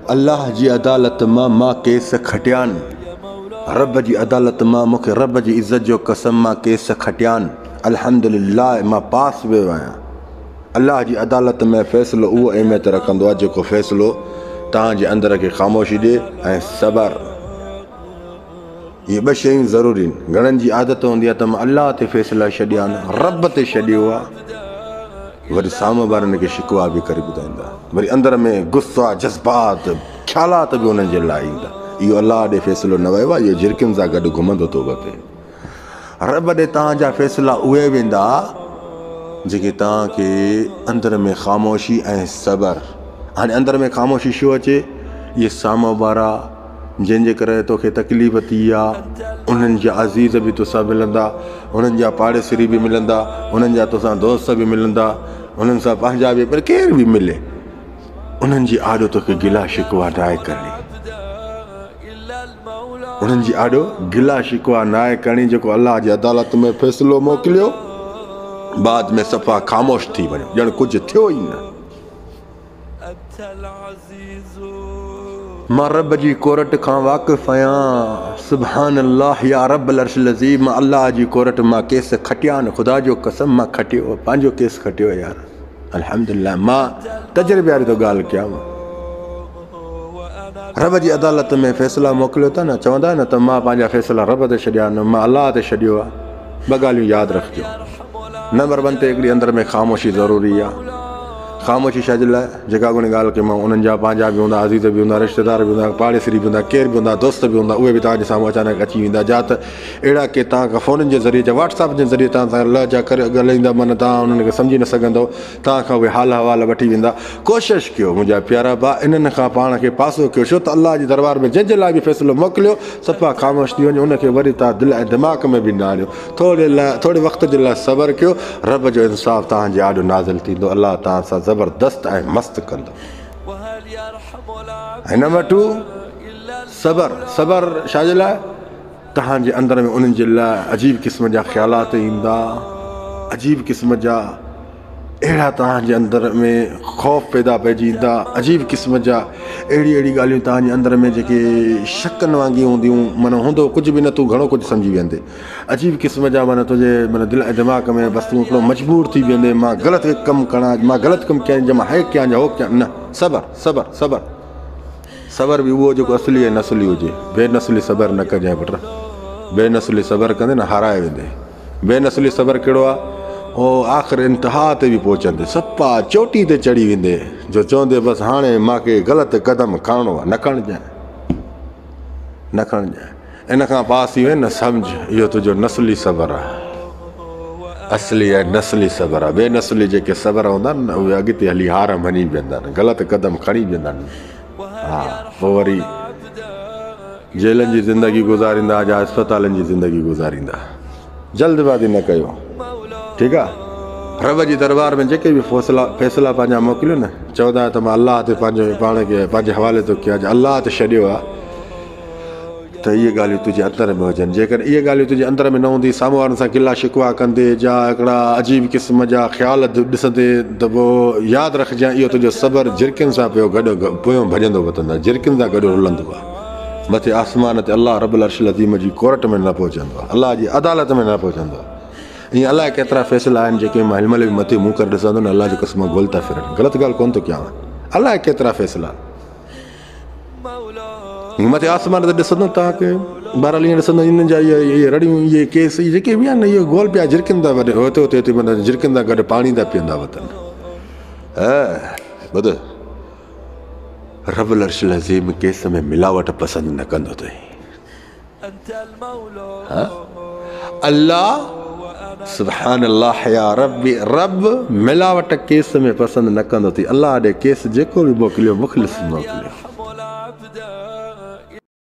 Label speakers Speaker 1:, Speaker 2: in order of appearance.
Speaker 1: अल्लाह जी अदालत मां केस खटियान, रब जी अदालत मूंखे रब जी इज़त जो कसम मां केस खटियान। अल्हम्दुलिल्लाह मां पास वियो आहियां। अल्लाह जी अदालत में फ़ैसिलो उहो अहमियत रखंदो आहे जेको फ़ैसिलो तव्हांजे अंदर खे ख़ामोशी ॾिए ऐं सबर। ये ॿ शयूं ज़रूरी आहिनि। घणनि जी आदत हूंदी आहे त मां अल्लाह ते फ़ैसिला छॾिया आहिनि, रब ते छॾियो आहे, वरी साम्हूं वारनि खे शिकवा बि करे ॿुधाईंदा, वरी अंदर में गुस्सा जज़्बात ख़्यालात बि उन्हनि जे लाइ ईंदा। इहो अल्लाह ॾे फ़ैसिलो न वियो आहे, इहो झिरकियुनि सां गॾु घुमंदो थो वठे। रब ॾे तव्हांजा फ़ैसिला उहे वेंदा जेके तव्हांखे अंदर में ख़ामोशी ऐं सबर। हाणे अंदर में ख़ामोशी छो अचे? इहे साम्हूं वारा जंहिंजे करे तोखे तकलीफ़ थी आहे उन्हनि जा अज़ीज़ बि तोसां मिलंदा, उन्हनि जा पाड़ेसरी बि मिलंदा, उन्हनि जा तोसां दोस्त बि मिलंदा, उन्हनि सां पंहिंजा बि, पर केरु बि मिले उन्हनि जी आॾो तोखे गिला शिकवा नाहे करणी। उन्हनि जी आॾो गिला शिकवा नाहे करणी। जेको अल्लाह जी अदालत में फ़ैसिलो मोकिलियो बाद में सफ़ा ख़ामोश थी वञो, ॼण कुझु थियो ई न। मां रब जी कोरट खां वाक़िफ़ आहियां। सुभान अल्लाह या रब्बल अर्शिल अज़ीम। मां अल्लाह जी कोरट मां केस खटिया आहिनि, ख़ुदा जो कसम मां खटियो, पंहिंजो केस खटियो यार। अल्हम्दुलिल्लाह मां तजुर्बे वारी तो ॻाल्हि कयां। रब जी अदालत में फ़ैसिला मोकिलियो था न, चवंदा न त मां पंहिंजा फ़ैसिला रब ते छॾिया आहिनि, मां अल्लाह ते छॾियो आहे। ॿ ॻाल्हियूं यादि रखिजो। नंबर 1 ते हिकिड़ी अंदर में ख़ामोशी ज़रूरी आहे। ख़ामोशी छा जे लाइ? जेका उन ॻाल्हि खे मां उन्हनि जा पंहिंजा बि हूंदा, अज़ीज़ बि हूंदा, रिश्तेदार बि हूंदा, पाड़ेसरी बि हूंदा, केर बि हूंदा, दोस्त बि हूंदा, उहे बि तव्हांजे साम्हूं अचानक अची वेंदा। जा त अहिड़ा के तव्हां खां फ़ोन जे ज़रिए, जा व्हाट्सअप जे ज़रिए तव्हां सां लहजा करे ॻाल्हाईंदा, माना तव्हां उन्हनि खे सम्झी न सघंदव, तव्हां खां उहे हाल अहवाल वठी वेंदा। कोशिशि कयो मुंहिंजा प्यारा भाउ, इन्हनि खां पाण खे पासो कयो, छो त अल्लाह जे दरबार में जंहिंजे लाइ बि फ़ैसिलो मोकिलियो सफ़ा ख़ामोश थी वञो, उनखे वरी तव्हां दिलि ऐं दिमाग़ में बि न आणियो। थोरे वक़्त जे लाइ सबर कयो, रब जो इंसाफ़ तव्हांजे आॾो नाज़िल थींदो, अल्लाह तव्हां सां ज़बरदस्त ऐं मस्तु कंदो। ऐं नंबर 2 सबर। सबर छा जे लाइ? तव्हांजे अंदर में उन्हनि जे लाइ अजीब क़िस्म जा ख़्यालात ईंदा, अजीब क़िस्म जा अहिड़ा तव्हांजे अंदर में ख़ौफ़ पैदा पइजी ईंदा, अजीब क़िस्म जा अहिड़ी ॻाल्हियूं तव्हांजे अंदर में जेके शकनि वांगियूं हूंदियूं, माना हूंदो कुझु बि न, तूं घणो कुझु सम्झी वेंदे। अजीब क़िस्म जा माना तुंहिंजे माना दिलि ऐं दिमाग़ में बसि तूं हिकिड़ो मजबूर थी वेंदे, मां ग़लति कमु कयां, मां ग़लति कमु कयां, मां हे कयां या हो कयां। न, सबर सबर सबर। सबर बि उहो जेको असली ऐं नसली हुजे। बेनसली सबर न कजांइ पुट। बेनसली सबर कंदे न हाराए वेंदे। बेनसली सबर कहिड़ो आहे? ओ आख़िर इंतिहा ते बि पहुचंदे, सफ़ा चोटी ते चढ़ी वेंदे, जो चवंदे बसि हाणे मूंखे ग़लति क़दम खणणो आहे, न खणजांइ, न खणजांइ। इन खां पास थी वञे न, सम्झ इहो तुंहिंजो नसली सबर आहे। असली ऐं नसली सबर आहे। बेनसली जेके सबर हूंदा आहिनि न, उहे अॻिते हली हार मञी वेंदा आहिनि, ग़लति क़दम खणी वेंदा आहिनि। हा, पोइ वरी जेलनि जी ज़िंदगी गुज़ारींदा या अस्पतालनि जी ज़िंदगी गुज़ारींदा। जल्दबाज़ी न कयो, ठीकु आहे। रब जी दरबार में जेके बि फ़ैसिला पंहिंजा मोकिलियो न, चवंदा त मां अल्लाह ते पंहिंजो पाण खे पंहिंजे हवाले थो कयां, अल्लाह ते छॾियो आहे, त इहे ॻाल्हियूं तुंहिंजे अंदर में हुजनि। जेकर इहे ॻाल्हियूं तुंहिंजे अंदर में न हूंदी, साम्हूं वारनि सां गिला शिकवा कंदे जा हिकिड़ा अजीब क़िस्म जा ख़्याल ॾिसंदे, त पोइ यादि रखजांइ इहो तुंहिंजो सबर झिरकियुनि सां पियो गॾु पोयों भॼंदो वधंदो आहे, झिरकियुनि सां गॾु रुलंदो आहे। मथे आसमान ते अल्लाह रब्बुल अर्शिल अज़ीम जी कोरट में न पहुचंदो आहे, अल्लाह जी अदालत में न पहुचंदो आहे। ईअं अलाए केतिरा फ़ैसिला आहिनि जेके मां हिन महिल बि मथे मुंहुं करे ॾिसंदो न, अल्लाह जो कसम गोल था फिरनि, ग़लति ॻाल्हि कोन थो कयां। अलाए केतिरा फ़ैसिला मथे आसमान ते ॾिसंदो, तव्हांखे बहरहाल ईअं ॾिसंदो, इन्हनि जा इहे रड़ियूं, इहे केस जेके बि आहिनि, इहो गोल पिया झिरकियुनि था वॾे होते होते माना झिरकियुनि सां गॾु पाणी था पीअंदा वतन। ॿुध, रब्बुल अर्शिल अज़ीम केस में मिलावट पसंदि न कंदो अथई। अल्लाह सुभान अल्लाह या रब्बी, रब मिलावट केस में पसंदि न कंदो अथई। अल्लाह ॾे केस जेको बि मोकिलियो मुख़लिस मोकिलियो।